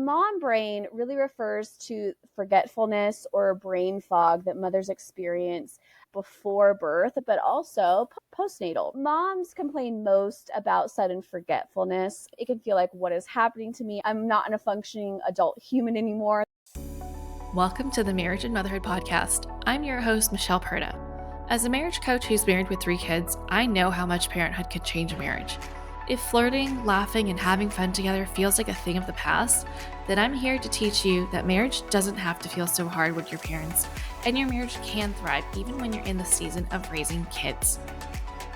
mom brain really refers to forgetfulness or brain fog that mothers experience before birth, but also postnatal. Moms complain most about sudden forgetfulness. It can feel like, what is happening to me? I'm not a functioning adult human anymore. Welcome to the Marriage and Motherhood Podcast. I'm your host, Michelle Perda. As a marriage coach who's married with 3 kids, I know how much parenthood could change a marriage. If flirting, laughing, and having fun together feels like a thing of the past, then I'm here to teach you that marriage doesn't have to feel so hard with your parents, and your marriage can thrive even when you're in the season of raising kids.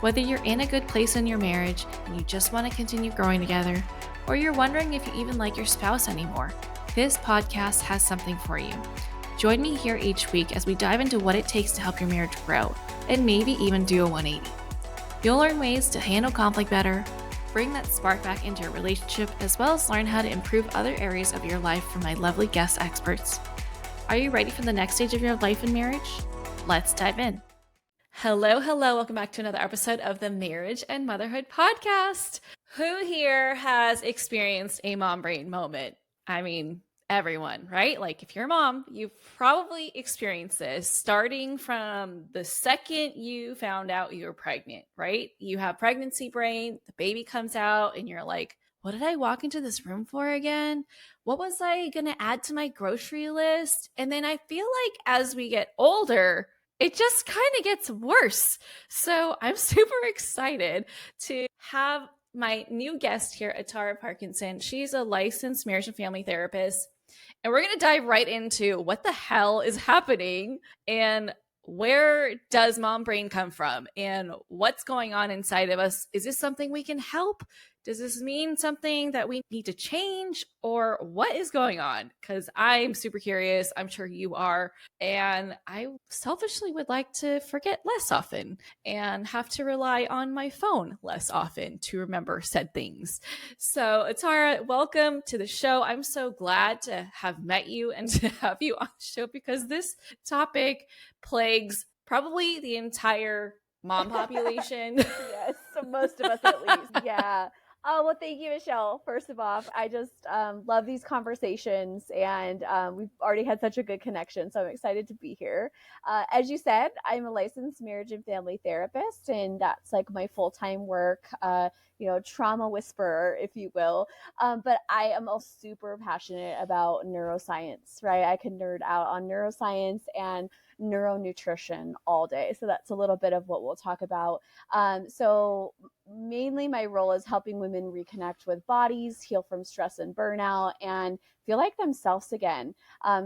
Whether you're in a good place in your marriage and you just want to continue growing together, or you're wondering if you even like your spouse anymore, this podcast has something for you. Join me here each week as we dive into what it takes to help your marriage grow, and maybe even do a 180. You'll learn ways to handle conflict better, bring that spark back into your relationship, as well as learn how to improve other areas of your life from my lovely guest experts. Are you ready for the next stage of your life and marriage? Let's dive in. Hello. Welcome back to another episode of the Marriage and Motherhood Podcast. Who here has experienced a mom brain moment? I mean, everyone, right? Like if you're a mom, you've probably experienced this starting from the second you found out you were pregnant, right? You have pregnancy brain, the baby comes out and you're like, what did I walk into this room for again? What was I going to add to my grocery list? And then I feel like as we get older, it just kind of gets worse. So I'm super excited to have my new guest here, Atara Parkinson. She's a licensed marriage and family therapist. And we're going to dive right into what the hell is happening and where does mom brain come from and what's going on inside of us. Is this something we can help? Does this mean something that we need to change, or what is going on? Because I'm super curious. I'm sure you are. And I selfishly would like to forget less often and have to rely on my phone less often to remember said things. So Atara, welcome to the show. I'm so glad to have met you and to have you on the show because this topic plagues probably the entire mom population. Yes, so most of us at least. Yeah. Oh, well, thank you, Michelle. First of all, I just love these conversations, and we've already had such a good connection, so I'm excited to be here. As you said, I'm a licensed marriage and family therapist, and that's like my full-time work, trauma whisperer, if you will. But I am also super passionate about neuroscience, right? I can nerd out on neuroscience and neuronutrition all day. So that's a little bit of what we'll talk about. So mainly my role is helping women reconnect with bodies, heal from stress and burnout, and feel like themselves again.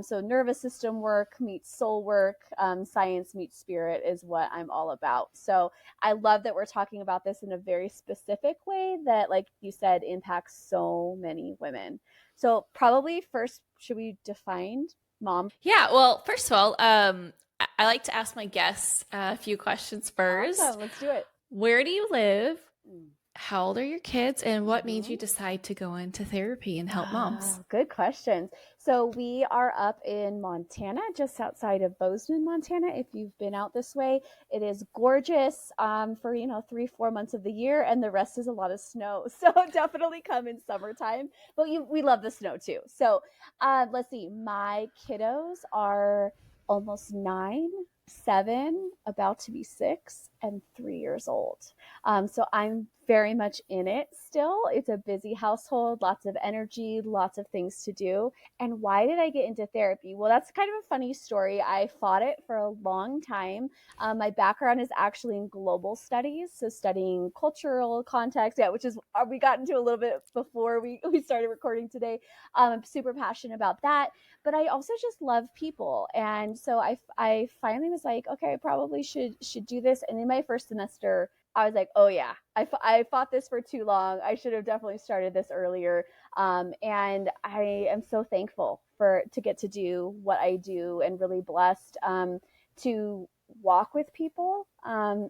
So nervous system work meets soul work, science meets spirit is what I'm all about. So I love that we're talking about this in a very specific way that, like you said, impacts so many women. So probably first, should we define mom? Yeah, well, first of all, I like to ask my guests a few questions first. Awesome, let's do it. Where do you live? How old are your kids? And what made you decide to go into therapy and help moms? Good questions. So we are up in Montana, just outside of Bozeman, Montana. If you've been out this way, it is gorgeous for 3-4 months of the year, and the rest is a lot of snow. So definitely come in summertime. But we love the snow too. So let's see. My kiddos are almost 9, 7, about to be 6, and 3 years old. So I'm very much in it still. It's a busy household, lots of energy, lots of things to do. And why did I get into therapy? Well, that's kind of a funny story. I fought it for a long time. My background is actually in global studies, so studying cultural context, which is we got into a little bit before we started recording today. I'm super passionate about that. But I also just love people. And so I finally was like, okay, I probably should do this. And in my first semester, I was like, oh yeah, I fought this for too long. I should have definitely started this earlier. And I am so thankful to get to do what I do, and really blessed to walk with people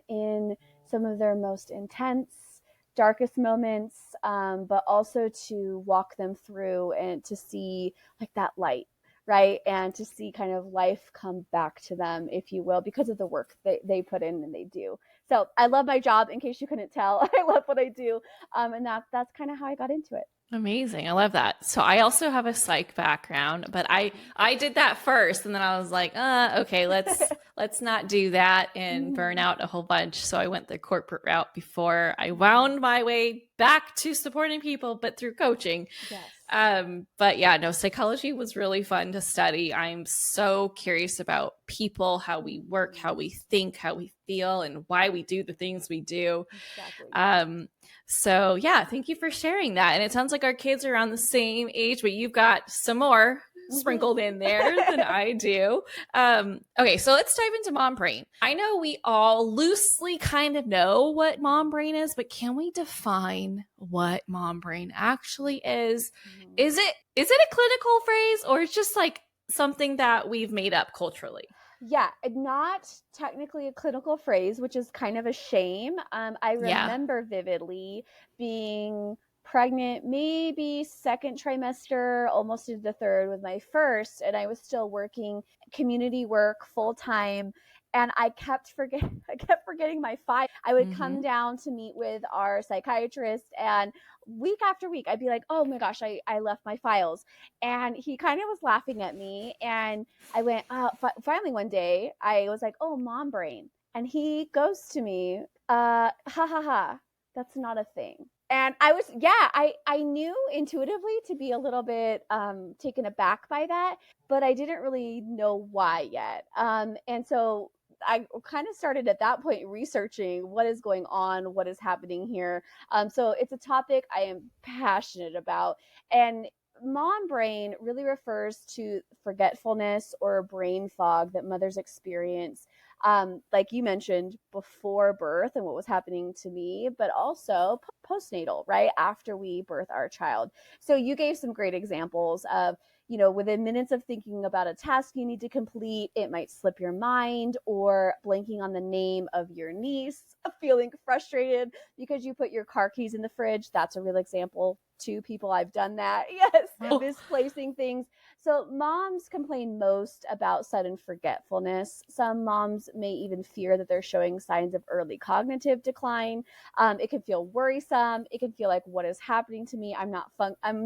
in some of their most intense, darkest moments, but also to walk them through and to see like that light, right? And to see kind of life come back to them, if you will, because of the work they put in and they do. So I love my job, in case you couldn't tell. I love what I do. And that's kind of how I got into it. Amazing. I love that. So I also have a psych background, but I did that first, and then I was like, okay, let's not do that and burn out a whole bunch. So I went the corporate route before I wound my way back to supporting people, but through coaching. Yes. But yeah, no, psychology was really fun to study. I'm so curious about people, how we work, how we think, how we feel, and why we do the things we do. Exactly. So yeah, thank you for sharing that. And it sounds like our kids are around the same age, but you've got some more sprinkled in there than I do. Okay, so let's dive into mom brain. I know we all loosely kind of know what mom brain is, but can we define what mom brain actually is? Is it a clinical phrase, or it's just like something that we've made up culturally? Yeah, not technically a clinical phrase, which is kind of a shame. I Yeah. remember vividly being pregnant, maybe second trimester, almost into the third with my first, and I was still working community work full time. And I kept forgetting my file. I would come down to meet with our psychiatrist, and week after week, I'd be like, "Oh my gosh, I left my files," and he kind of was laughing at me, and I went, finally one day, I was like, "Oh, mom brain." And he goes to me, ha ha ha, that's not a thing. And I knew intuitively to be a little bit taken aback by that, but I didn't really know why yet. And so I kind of started at that point researching what is going on, what is happening here. So it's a topic I am passionate about. And mom brain really refers to forgetfulness or brain fog that mothers experience, like you mentioned, before birth and what was happening to me, but also postnatal, right after we birth our child. So you gave some great examples of, within minutes of thinking about a task you need to complete, it might slip your mind, or blanking on the name of your niece, feeling frustrated because you put your car keys in the fridge. That's a real example. Two people I've done that. Yes, misplacing things. So moms complain most about sudden forgetfulness. Some moms may even fear that they're showing signs of early cognitive decline. It can feel worrisome. It can feel like, what is happening to me? I'm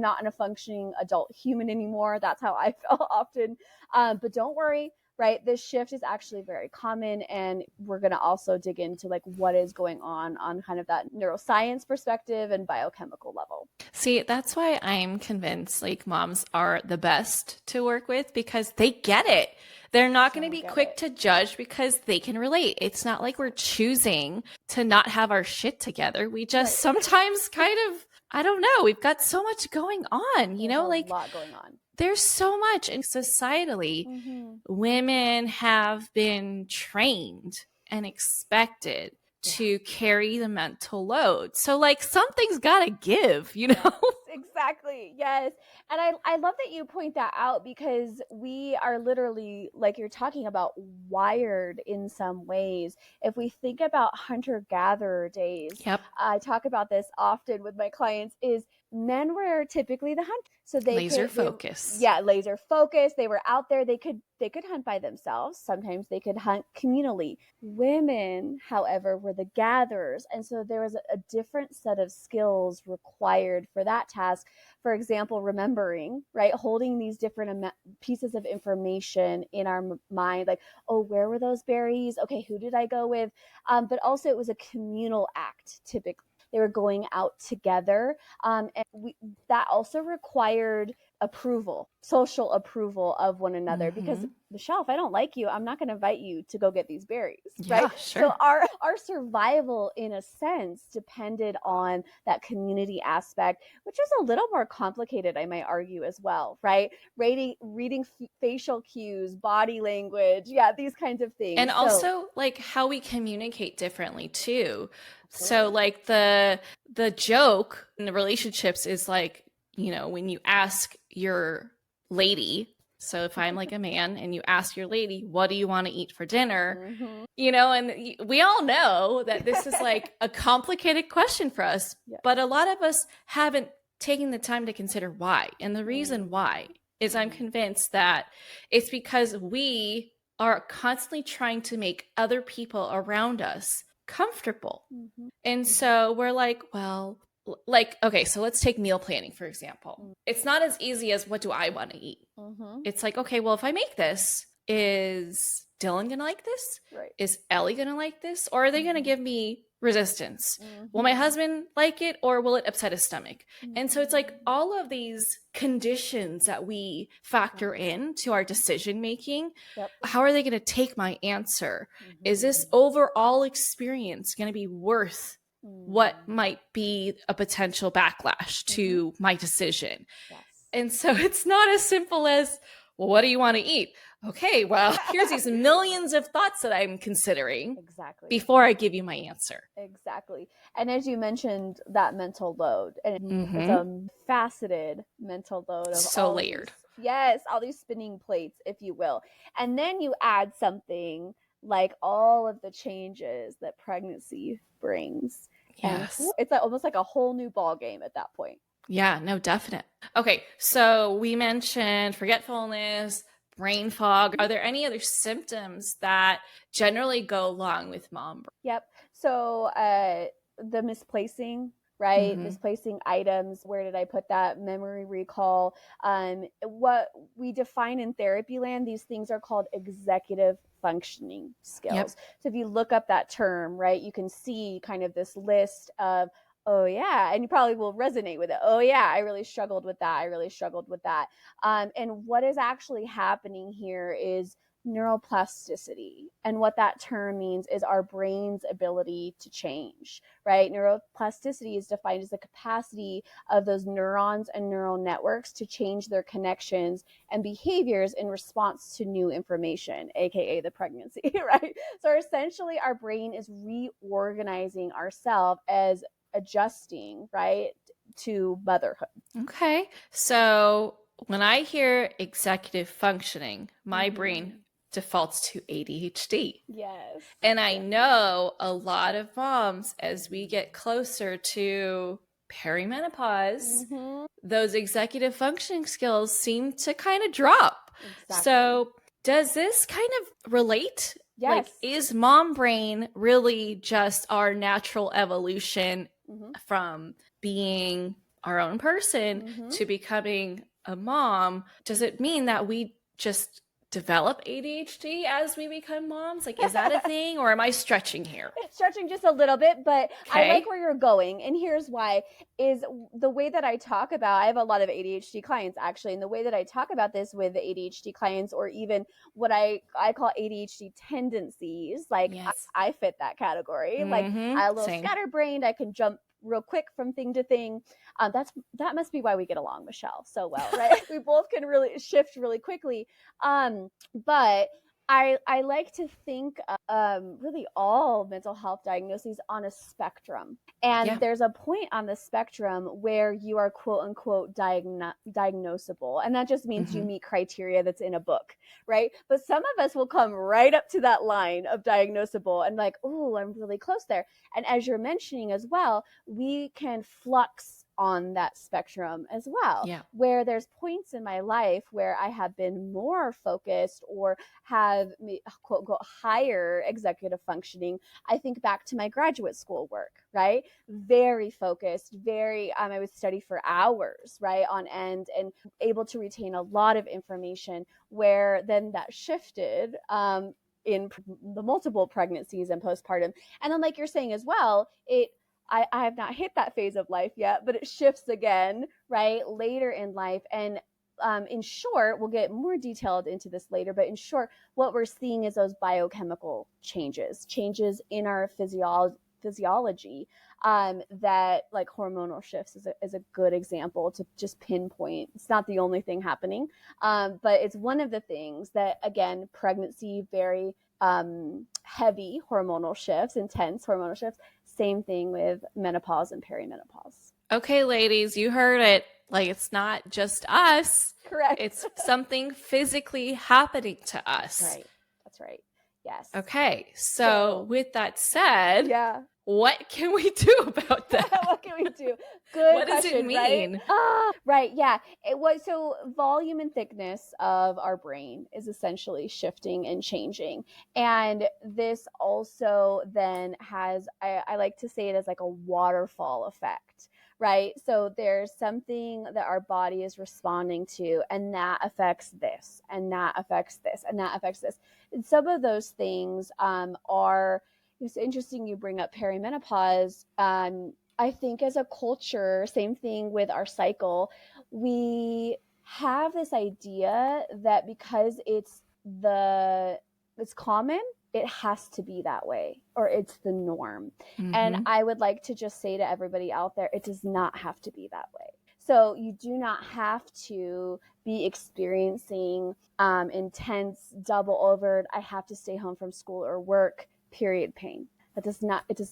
not a functioning adult human anymore. That's how I feel often. But don't worry, right? This shift is actually very common, and we're going to also dig into like what is going on kind of that neuroscience perspective and biochemical level. See, that's why I'm convinced like moms are the best to work with, because they get it. They're not going to be quick to judge because they can relate. It's not like we're choosing to not have our shit together. We just sometimes kind of, I don't know, we've got so much going on, like a lot going on. There's so much, and societally, women have been trained and expected to carry the mental load. So like something's got to give, Exactly. Yes. And I love that you point that out, because we are literally, like you're talking about, wired in some ways. If we think about hunter-gatherer days, I talk about this often with my clients, is men were typically the hunter. So laser focus. Laser focus. They were out there. They could hunt by themselves. Sometimes they could hunt communally. Women, however, were the gatherers. And so there was a different set of skills required for that task. For example, remembering, right? Holding these different pieces of information in our mind, like, oh, where were those berries? Okay, who did I go with? But also it was a communal act, typically. They were going out together. And that also required approval, social approval of one another, because Michelle, if I don't like you, I'm not going to invite you to go get these berries, right? Sure. So our survival, in a sense, depended on that community aspect, which is a little more complicated, I might argue, as well, right? Reading facial cues, body language, these kinds of things. And also like how we communicate differently too. So like the joke in the relationships is like, when you ask your lady, so if I'm like a man and you ask your lady, what do you want to eat for dinner? And we all know that this is like a complicated question for us, but a lot of us haven't taken the time to consider why. And the reason why is, I'm convinced that it's because we are constantly trying to make other people around us comfortable. And so we're like, well, like, okay, so let's take meal planning, for example. It's not as easy as what do I want to eat? Mm-hmm. It's like, okay, well, if I make this, is Dylan going to like this? Right. Is Ellie going to like this? Or are they going to give me resistance? Mm-hmm. Will my husband like it, or will it upset his stomach? Mm-hmm. And so it's like all of these conditions that we factor into our decision making. Yep. How are they going to take my answer? Mm-hmm. Is this overall experience going to be worth what might be a potential backlash to my decision? Yes. And so it's not as simple as, well, what do you want to eat? Okay, well, here's these millions of thoughts that I'm considering before I give you my answer. Exactly. And as you mentioned, that mental load, and it's a faceted mental load of so layered. All these spinning plates, if you will. And then you add something like all of the changes that pregnancy brings. Yes. And it's almost like a whole new ball game at that point. Yeah, no, definite. Okay, so we mentioned forgetfulness, brain fog. Are there any other symptoms that generally go along with mom brain? Yep. So the misplacing, right? Misplacing items. Where did I put that? Memory recall. What we define in therapy land, these things are called executive functioning skills. Yep. So if you look up that term, right, you can see kind of this list of, oh yeah, and you probably will resonate with it. Oh yeah, I really struggled with that. I really struggled with that. And what is actually happening here is neuroplasticity. And what that term means is our brain's ability to change, right? Neuroplasticity is defined as the capacity of those neurons and neural networks to change their connections and behaviors in response to new information, aka the pregnancy, right? So essentially our brain is reorganizing ourselves as adjusting, right, to motherhood. Okay. So when I hear executive functioning, my brain defaults to ADHD. Yes. And I know a lot of moms, as we get closer to perimenopause, those executive functioning skills seem to kind of drop. Exactly. So does this kind of relate? Yes. Like, is mom brain really just our natural evolution from being our own person to becoming a mom? Does it mean that we just develop ADHD as we become moms? Like, is that a thing, or am I stretching here? Stretching just a little bit, but I like where you're going. And here's why, is the way that I talk about, I have a lot of ADHD clients actually, and the way that I talk about this with the ADHD clients, or even what I call ADHD tendencies, like I fit that category. Like I'm a little scatterbrained, I can jump real quick from thing to thing. That must be why we get along, Michelle, so well, right? We both can really shift really quickly. But I like to think really all mental health diagnoses on a spectrum. And there's a point on the spectrum where you are quote unquote diagnosable. And that just means you meet criteria that's in a book, right? But some of us will come right up to that line of diagnosable and like, oh, I'm really close there. And as you're mentioning as well, we can flux on that spectrum as well, where there's points in my life where I have been more focused or have quote unquote higher executive functioning. I think back to my graduate school work, right? Very focused, very, I would study for hours, right, on end, and able to retain a lot of information, where then that shifted in the multiple pregnancies and postpartum. And then like you're saying as well, I have not hit that phase of life yet, but it shifts again, right, later in life. And in short, we'll get more detailed into this later, but in short, what we're seeing is those biochemical changes in our physiology, that like hormonal shifts is a good example to just pinpoint. It's not the only thing happening, but it's one of the things that, again, pregnancy, very heavy hormonal shifts, intense hormonal shifts. Same thing with menopause and perimenopause. Okay, ladies, you heard it. Like, it's not just us. Correct. It's something physically happening to us. That's right. Yes. Okay. So with that said, what can we do about that? What can we do? Good what question, does it mean? Right. Yeah. So volume and thickness of our brain is essentially shifting and changing. And this also then has, I like to say it as like a waterfall effect, right? So there's something that our body is responding to, and that affects this, and that affects this, and that affects this. And some of those things are, it's interesting you bring up perimenopause. I think as a culture, same thing with our cycle, we have this idea that because it's common, it has to be that way, or it's the norm. And I would like to just say to everybody out there, it does not have to be that way. So you do not have to be experiencing intense double over, I have to stay home from school or work, period pain. It does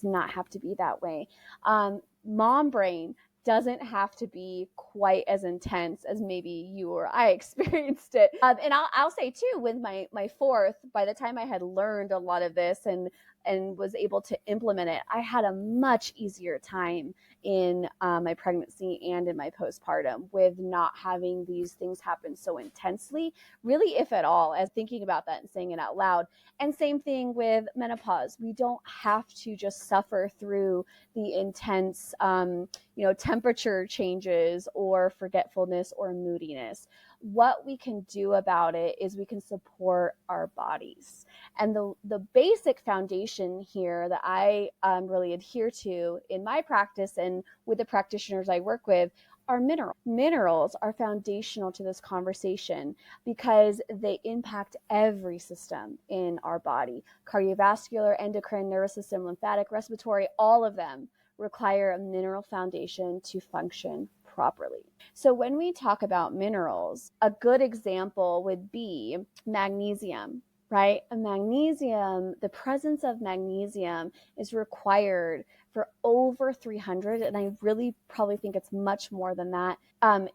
not have to be that way. Mom brain doesn't have to be quite as intense as maybe you or I experienced it. And I'll say too, with my fourth, by the time I had learned a lot of this and was able to implement it, I had a much easier time in my pregnancy and in my postpartum with not having these things happen so intensely, really, if at all, as thinking about that and saying it out loud. And same thing with menopause. We don't have to just suffer through the intense, temperature changes or forgetfulness or moodiness. What we can do about it is we can support our bodies. And the basic foundation here that I really adhere to in my practice and with the practitioners I work with are minerals. Minerals are foundational to this conversation because they impact every system in our body: cardiovascular, endocrine, nervous system, lymphatic, respiratory, all of them require a mineral foundation to function properly. So when we talk about minerals, a good example would be magnesium, right? The presence of magnesium is required for over 300, and I really probably think it's much more than that,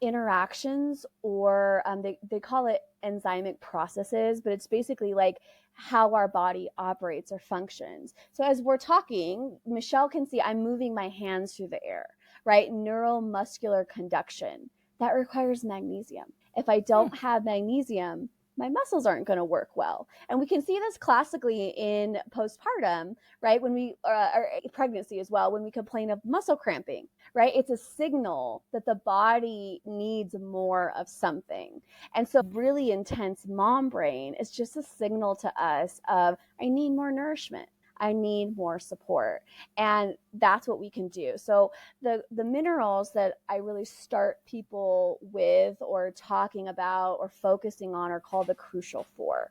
interactions, or they call it enzymic processes, but it's basically like how our body operates or functions. So as we're talking, Michelle can see I'm moving my hands through the air, right? Neuromuscular conduction. That requires magnesium. If I don't have magnesium, my muscles aren't going to work well. And we can see this classically in postpartum, right? When we or pregnancy as well, when we complain of muscle cramping, right? It's a signal that the body needs more of something. And so really intense mom brain is just a signal to us of, I need more nourishment. I need more support. And that's what we can do. So the minerals that I really start people with or talking about or focusing on are called the crucial four.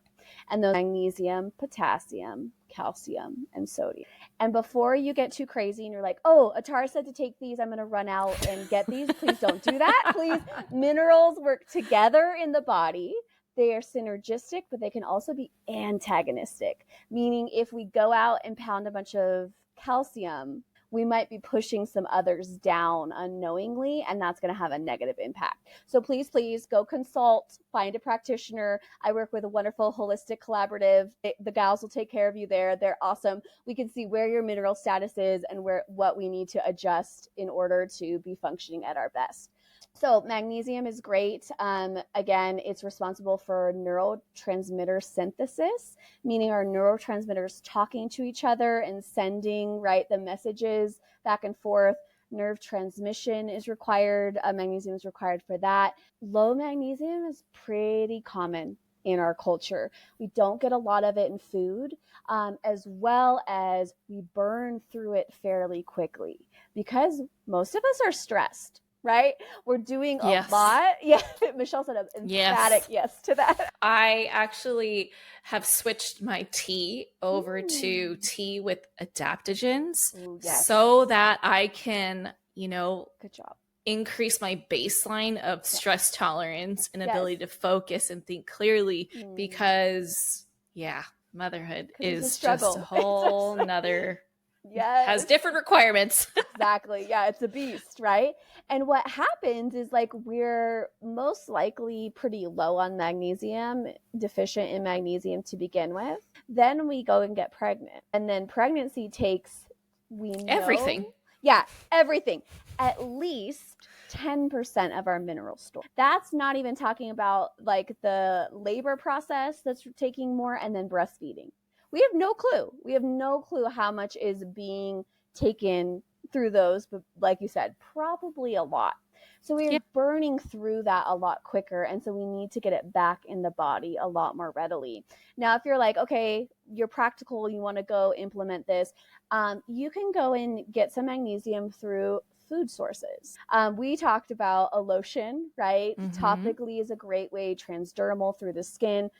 And those magnesium, potassium, calcium, and sodium. And before you get too crazy and you're like, oh, Atara said to take these, I'm going to run out and get these. Please don't do that. Please, minerals work together in the body. They are synergistic, but they can also be antagonistic, meaning if we go out and pound a bunch of calcium, we might be pushing some others down unknowingly, and that's going to have a negative impact. So please, please go consult, find a practitioner. I work with a wonderful holistic collaborative. The gals will take care of you there. They're awesome. We can see where your mineral status is and what we need to adjust in order to be functioning at our best. So magnesium is great. Again, it's responsible for neurotransmitter synthesis, meaning our neurotransmitters talking to each other and sending, right, the messages back and forth. Nerve transmission is required. Magnesium is required for that. Low magnesium is pretty common in our culture. We don't get a lot of it in food, as well as we burn through it fairly quickly because most of us are stressed. Right? We're doing a lot. Yeah. Michelle said an emphatic yes to that. I actually have switched my tea over to tea with adaptogens so that I can, good job, increase my baseline of stress tolerance and ability to focus and think clearly because, motherhood is just a whole nother... has different requirements. Exactly. Yeah, it's a beast, right? And what happens is we're most likely pretty low on magnesium, deficient in magnesium to begin with. Then we go and get pregnant. And then pregnancy takes, everything. Yeah, everything. At least 10% of our mineral store. That's not even talking about the labor process that's taking more, and then breastfeeding. We have no clue. We have no clue how much is being taken through those, but like you said, probably a lot. So we're Yeah. burning through that a lot quicker. And so we need to get it back in the body a lot more readily. Now, if you're like, okay, you're practical, you want to go implement this, you can go and get some magnesium through food sources. We talked about a lotion, right? Topically is a great way, transdermal through the skin.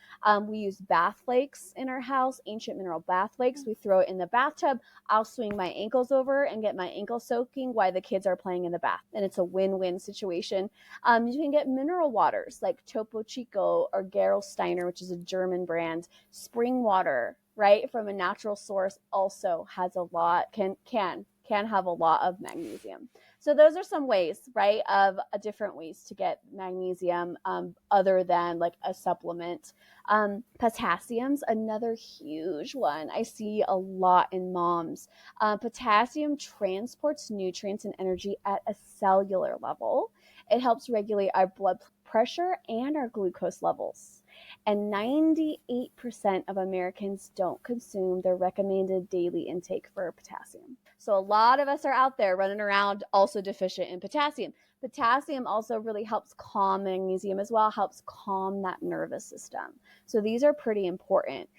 We use bath flakes in our house, ancient mineral bath flakes. We throw it in the bathtub. I'll swing my ankles over and get my ankle soaking while the kids are playing in the bath. And it's a win-win situation. You can get mineral waters like Topo Chico or Gerolsteiner, which is a German brand. Spring water, right, from a natural source also has a lot, can have a lot of magnesium. So those are some ways, right, of different ways to get magnesium other than like a supplement. Potassium's another huge one I see a lot in moms. Potassium transports nutrients and energy at a cellular level. It helps regulate our blood pressure and our glucose levels. And 98% of Americans don't consume their recommended daily intake for potassium. So a lot of us are out there running around also deficient in potassium. Potassium also really helps calm magnesium as well, helps calm that nervous system. So these are pretty important.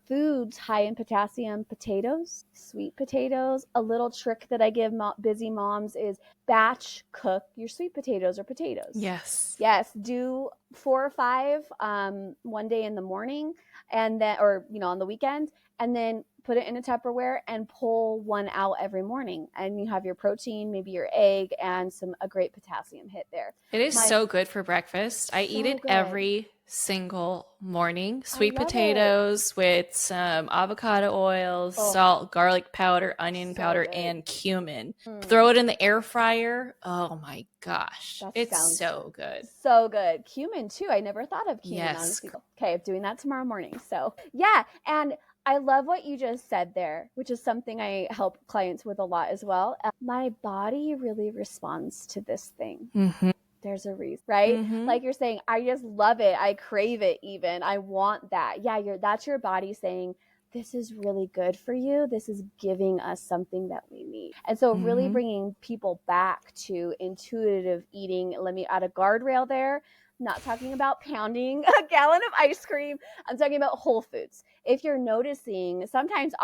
Foods high in potassium, potatoes, sweet potatoes. A little trick that I give busy moms is batch cook your sweet potatoes or potatoes. Yes. Yes, do 4 or 5 one day in the morning and then, or on the weekend, and then put it in a Tupperware and pull one out every morning. And you have your protein, maybe your egg, and a great potassium hit there. It is so good for breakfast. I eat it every single morning. Sweet potatoes with some avocado oil, salt, garlic powder, onion powder, and cumin. Throw it in the air fryer. Oh my gosh. It's so good. So good. Cumin too. I never thought of cumin, honestly. Okay, I'm doing that tomorrow morning. So yeah. And I love what you just said there, which is something I help clients with a lot as well. My body really responds to this thing. There's a reason, right? Like you're saying, I just love it. I crave it even. I want that. Yeah, that's your body saying, this is really good for you. This is giving us something that we need. And so really bringing people back to intuitive eating. Let me add a guardrail there. I'm not talking about pounding a gallon of ice cream. I'm talking about whole foods. If you're noticing, sometimes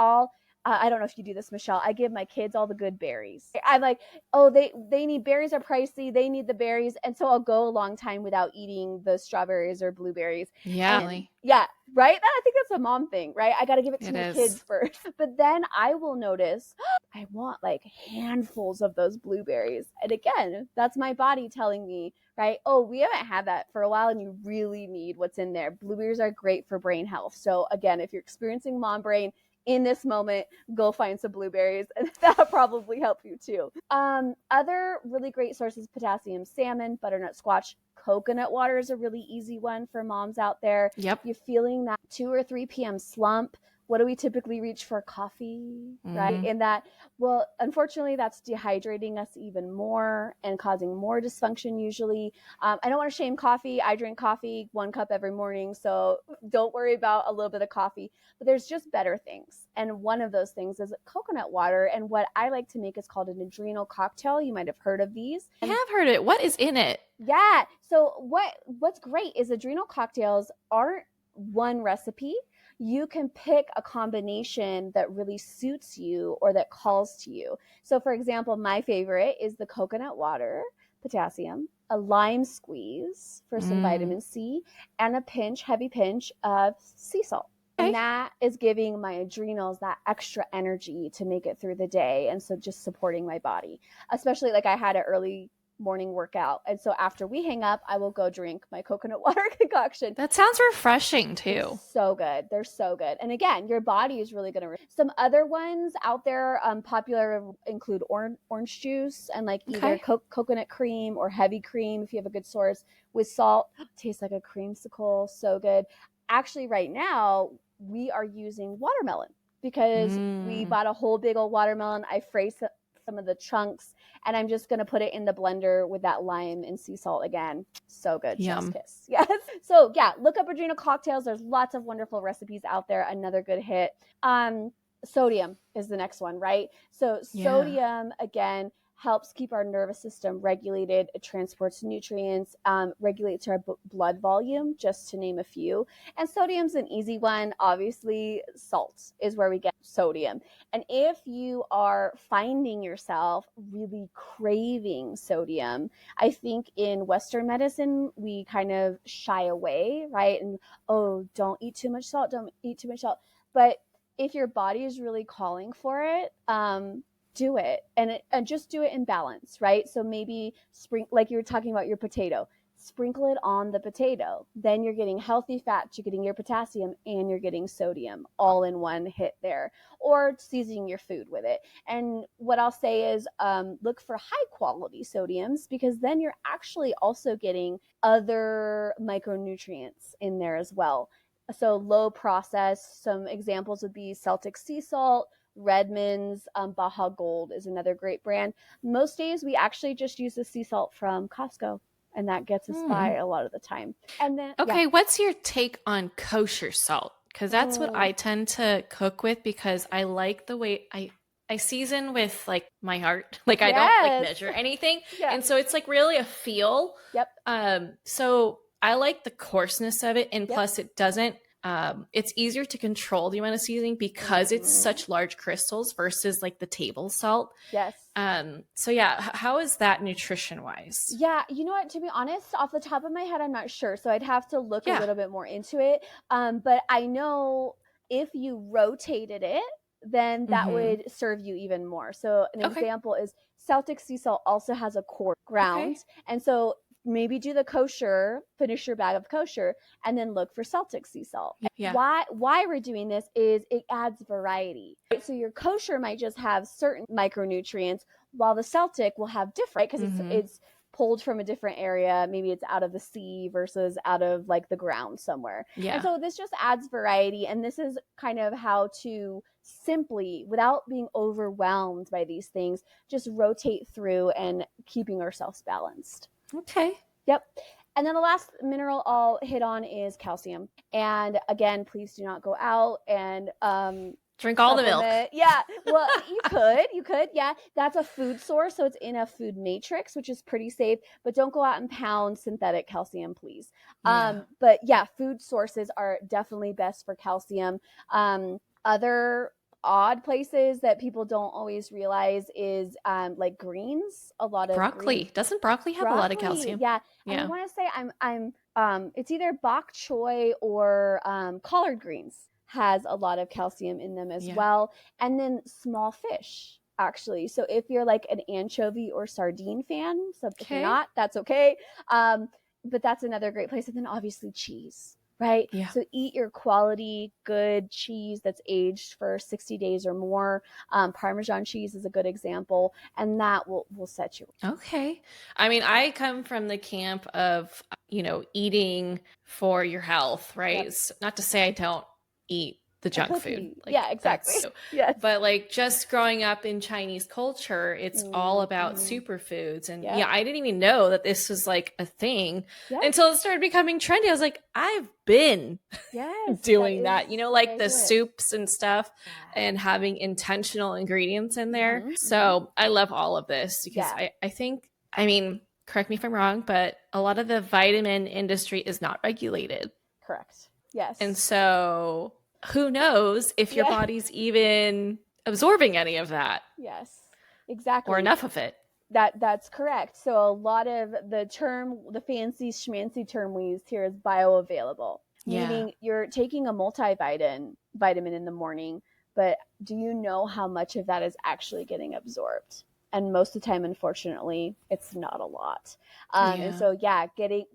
I don't know if you do this, Michelle. I give my kids all the good berries. I'm like, oh, they need berries are pricey. They need the berries. And so I'll go a long time without eating the strawberries or blueberries. Yeah. Yeah. Right. I think that's a mom thing, right? I got to give it to my kids first. But then I will notice I want like handfuls of those blueberries. And again, that's my body telling me, right? Oh, we haven't had that for a while and you really need what's in there. Blueberries are great for brain health. So again, if you're experiencing mom brain, in this moment, go find some blueberries, and that'll probably help you too. Other really great sources: potassium, salmon, butternut squash, coconut water is a really easy one for moms out there. Yep. You're feeling that 2 or 3 p.m. slump. What do we typically reach for? Coffee, right? And that, well, unfortunately, that's dehydrating us even more and causing more dysfunction usually. I don't want to shame coffee. I drink coffee 1 cup every morning, so don't worry about a little bit of coffee. But there's just better things. And one of those things is coconut water. And what I like to make is called an adrenal cocktail. You might have heard of these. I have heard it. What is in it? Yeah. So what's great is adrenal cocktails aren't one recipe. You can pick a combination that really suits you or that calls to you. So for example, my favorite is the coconut water, potassium, a lime squeeze for some vitamin C, and a heavy pinch of sea salt. And that is giving my adrenals that extra energy to make it through the day. And so just supporting my body, especially like I had an early morning workout. And so after we hang up, I will go drink my coconut water concoction. That sounds refreshing too. It's so good. They're so good. And again, your body is really going to. Some other ones out there popular include orange juice and like either coconut cream or heavy cream if you have a good source with salt. Tastes like a creamsicle. So good. Actually, right now, we are using watermelon because we bought a whole big old watermelon. I phrased some of the chunks and I'm just going to put it in the blender with that lime and sea salt again. So good. Chef's kiss. Yes. So yeah, look up adrenal cocktails. There's lots of wonderful recipes out there. Another good hit. Sodium is the next one, right? So Yeah. sodium, again, helps keep our nervous system regulated. It transports nutrients, regulates our blood volume, just to name a few. And sodium's an easy one. Obviously, salt is where we get sodium. And if you are finding yourself really craving sodium, I think in Western medicine, we kind of shy away, right? And, oh, don't eat too much salt, don't eat too much salt. But if your body is really calling for it, do it, and just do it in balance, right? So maybe like you were talking about your potato, sprinkle it on the potato. Then you're getting healthy fats, you're getting your potassium, and you're getting sodium all in one hit there. Or seasoning your food with it. And what I'll say is look for high quality sodiums, because then you're actually also getting other micronutrients in there as well. So low processed, some examples would be Celtic sea salt, Redmond's, Baja Gold is another great brand. Most days we actually just use the sea salt from Costco, and that gets us by a lot of the time. And then, okay, what's your take on kosher salt? Because that's what I tend to cook with, because I like the way I season with like my heart. Like I don't like measure anything. And so it's like really a feel. So I like the coarseness of it. And plus it doesn't, it's easier to control the amount of seasoning because it's such large crystals versus like the table salt. So yeah, how is that nutrition wise? Yeah, you know what, to be honest, off the top of my head, I'm not sure. So I'd have to look a little bit more into it. But I know if you rotated it, then that would serve you even more. So an example is Celtic sea salt also has a coarse ground. And so maybe do the kosher, finish your bag of kosher, and then look for Celtic sea salt. Why we're doing this is it adds variety. Right? So your kosher might just have certain micronutrients, while the Celtic will have different, because it's pulled from a different area. Maybe it's out of the sea versus out of like the ground somewhere. And so this just adds variety. And this is kind of how to simply, without being overwhelmed by these things, just rotate through and keeping ourselves balanced. Yep. And then the last mineral I'll hit on is calcium. And again, please do not go out and drink all the milk. Yeah. Well, you could. Yeah. That's a food source. So it's in a food matrix, which is pretty safe, but don't go out and pound synthetic calcium, please. But yeah, food sources are definitely best for calcium. Other odd places that people don't always realize is like greens. A lot of broccoli. Greens. Doesn't broccoli have a lot of calcium? Yeah. And I want to say it's either bok choy or collard greens has a lot of calcium in them as well. And then small fish, actually. So if you're like an anchovy or sardine fan, so if you're not, that's okay. But that's another great place. And then obviously cheese. Right? So eat your quality, good cheese that's aged for 60 days or more. Parmesan cheese is a good example, and that will set you. Okay. I mean, I come from the camp of, eating for your health, right? So not to say I don't eat the junk food. Like, yeah, exactly. But like just growing up in Chinese culture, it's all about superfoods. And I didn't even know that this was like a thing until it started becoming trendy. I was like, I've been doing that, like the soups and stuff and having intentional ingredients in there. So I love all of this because I think, correct me if I'm wrong, but a lot of the vitamin industry is not regulated. Correct. Yes. And so who knows if your body's even absorbing any of that. Yes, exactly. Or enough of it. That's correct. So a lot of the fancy schmancy term we use here is bioavailable. Meaning you're taking a multivitamin in the morning, but do you know how much of that is actually getting absorbed? And most of the time, unfortunately, it's not a lot. And so,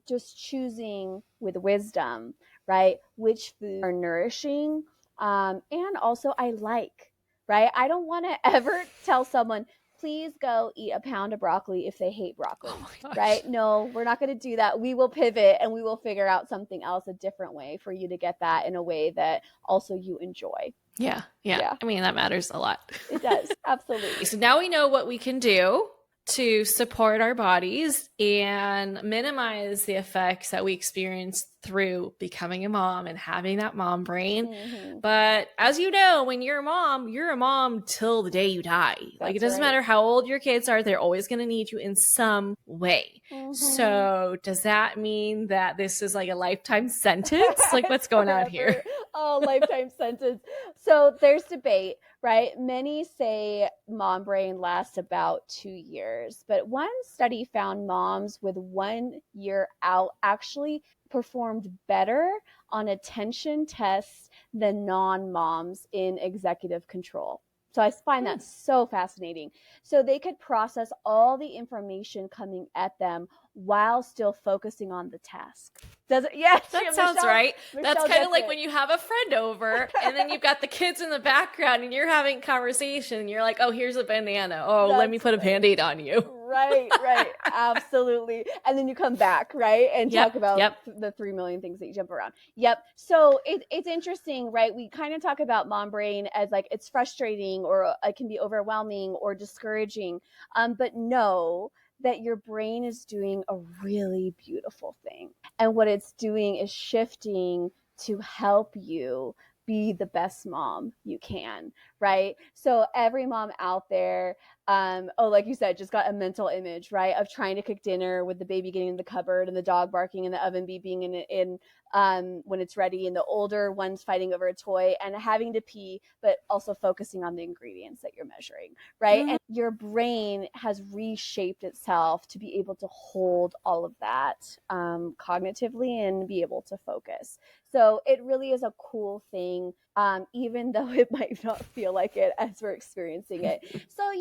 just choosing with wisdom, right? Which foods are nourishing and also I like, right? I don't want to ever tell someone, please go eat a pound of broccoli if they hate broccoli, right? No, we're not going to do that. We will pivot and we will figure out something else, a different way for you to get that in a way that also you enjoy. Yeah. I mean, that matters a lot. It does. Absolutely. So now we know what we can do. to support our bodies and minimize the effects that we experience through becoming a mom and having that mom brain. Mm-hmm. But as you know, when you're a mom till the day you die. Like, it doesn't matter how old your kids are, they're always going to need you in some way. Mm-hmm. So does that mean that this is like a lifetime sentence? Like, what's going on here? Oh, lifetime sentence. So there's debate, right? Many say mom brain lasts about 2 years, but one study found moms with 1 year out actually performed better on attention tests than non-moms in executive control. So I find that so fascinating. So they could process all the information coming at them while still focusing on the task. Does it? Yes. That sounds right. That's kind of like when you have a friend over and then you've got the kids in the background and you're having conversation and you're like, oh, here's a banana. Oh, let me put a Band-Aid on you. Right. Absolutely. And then you come back, right? And talk about the 3 million things that you jump around. Yep. So it's interesting, right? We kind of talk about mom brain as like it's frustrating or it can be overwhelming or discouraging. But know that your brain is doing a really beautiful thing. And what it's doing is shifting to help you be the best mom you can, right? So every mom out there, like you said, just got a mental image, right, of trying to cook dinner with the baby getting in the cupboard and the dog barking and the oven beeping in when it's ready, and the older ones fighting over a toy and having to pee, but also focusing on the ingredients that you're measuring, right? And your brain has reshaped itself to be able to hold all of that cognitively and be able to focus. So it really is a cool thing, even though it might not feel like it as we're experiencing it. So,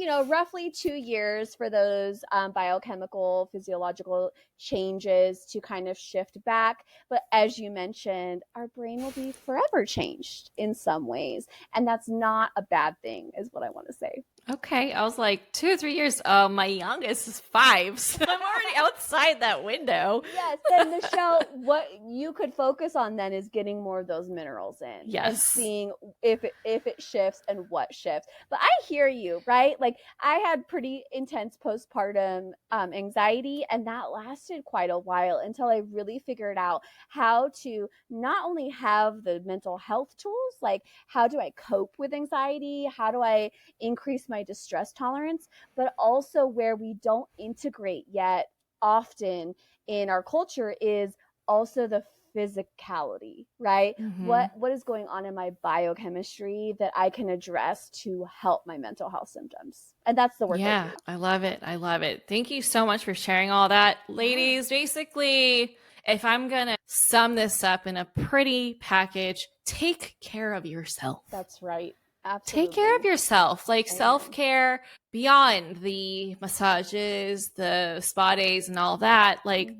roughly 2 years for those biochemical, physiological changes to kind of shift back. But as you mentioned, our brain will be forever changed in some ways. And that's not a bad thing, is what I want to say. Okay. I was like 2 or 3 years. My youngest is 5. So I'm already outside that window. Yes. Then Michelle, what you could focus on then is getting more of those minerals in. Yes. And seeing if it shifts and what shifts. But I hear you, right? Like I had pretty intense postpartum anxiety, and that lasted quite a while until I really figured out how to not only have the mental health tools, like how do I cope with anxiety? How do I increase my distress tolerance? But also where we don't integrate yet often in our culture is also the physicality, right? Mm-hmm. What is going on in my biochemistry that I can address to help my mental health symptoms? And that's the work. Yeah, I love it. Thank you so much for sharing all that. Ladies, basically, if I'm going to sum this up in a pretty package, take care of yourself. That's right. Absolutely. Take care of yourself, like self-care beyond the massages, the spa days and all that. Like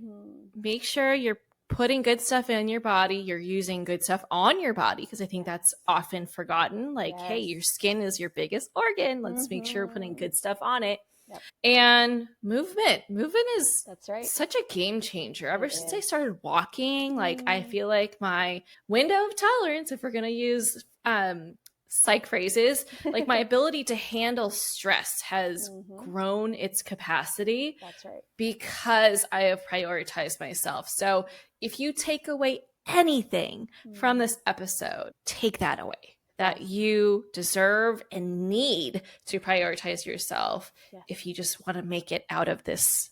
make sure you're putting good stuff in your body. You're using good stuff on your body, because I think that's often forgotten. Like, hey, your skin is your biggest organ. Let's make sure we're putting good stuff on it. Yep. And movement is such a game changer. Ever since I started walking, like I feel like my window of tolerance, if we're going to use psych phrases, like my ability to handle stress has grown its capacity. That's right. Because I have prioritized myself. So if you take away anything from this episode, take that away. That you deserve and need to prioritize yourself if you just want to make it out of this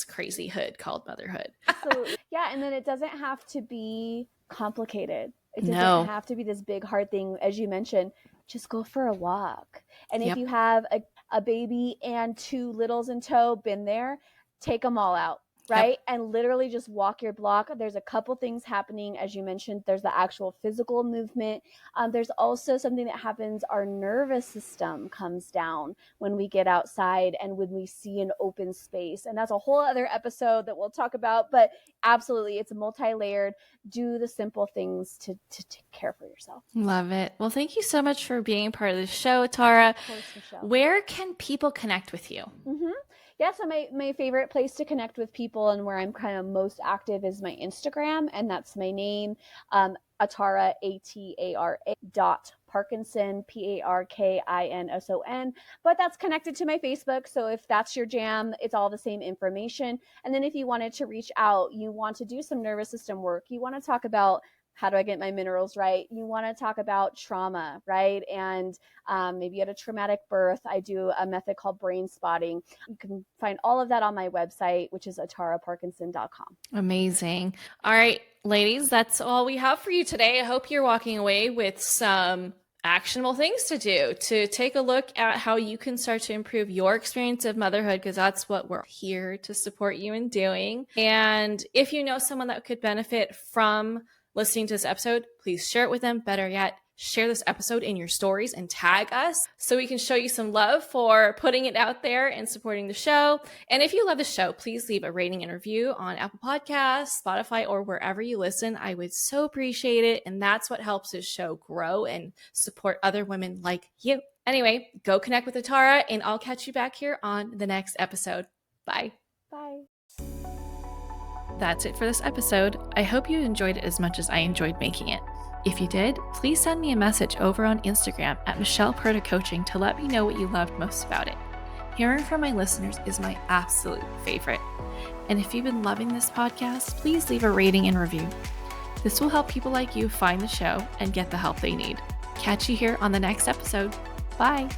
crazy hood called motherhood. Absolutely. Yeah, and then it doesn't have to be complicated. It doesn't have to be this big hard thing. As you mentioned, just go for a walk. And if you have a baby and 2 littles in tow, been there, take them all out. Right. And literally just walk your block. There's a couple things happening. As you mentioned, there's the actual physical movement. There's also something that happens. Our nervous system comes down when we get outside and when we see an open space. And that's a whole other episode that we'll talk about. But absolutely, it's multi-layered. Do the simple things to take care for yourself. Love it. Well, thank you so much for being part of the show, Atara. Of course, Michelle. Where can people connect with you? Yeah, so my favorite place to connect with people and where I'm kind of most active is my Instagram, and that's my name, Atara, Atara Parkinson, Parkinson, but that's connected to my Facebook. So if that's your jam, it's all the same information. And then if you wanted to reach out, you want to do some nervous system work, you want to talk about how do I get my minerals right? You want to talk about trauma, right? And maybe you had a traumatic birth. I do a method called brain spotting. You can find all of that on my website, which is ataraparkinson.com. Amazing. All right, ladies, that's all we have for you today. I hope you're walking away with some actionable things to do, to take a look at how you can start to improve your experience of motherhood, because that's what we're here to support you in doing. And if you know someone that could benefit from listening to this episode, please share it with them. Better yet, share this episode in your stories and tag us so we can show you some love for putting it out there and supporting the show. And if you love the show, please leave a rating and review on Apple Podcasts, Spotify, or wherever you listen. I would so appreciate it. And that's what helps this show grow and support other women like you. Anyway, go connect with Atara, and I'll catch you back here on the next episode. Bye. Bye. That's it for this episode. I hope you enjoyed it as much as I enjoyed making it. If you did, please send me a message over on Instagram at Michelle Perta Coaching to let me know what you loved most about it. Hearing from my listeners is my absolute favorite. And if you've been loving this podcast, please leave a rating and review. This will help people like you find the show and get the help they need. Catch you here on the next episode. Bye.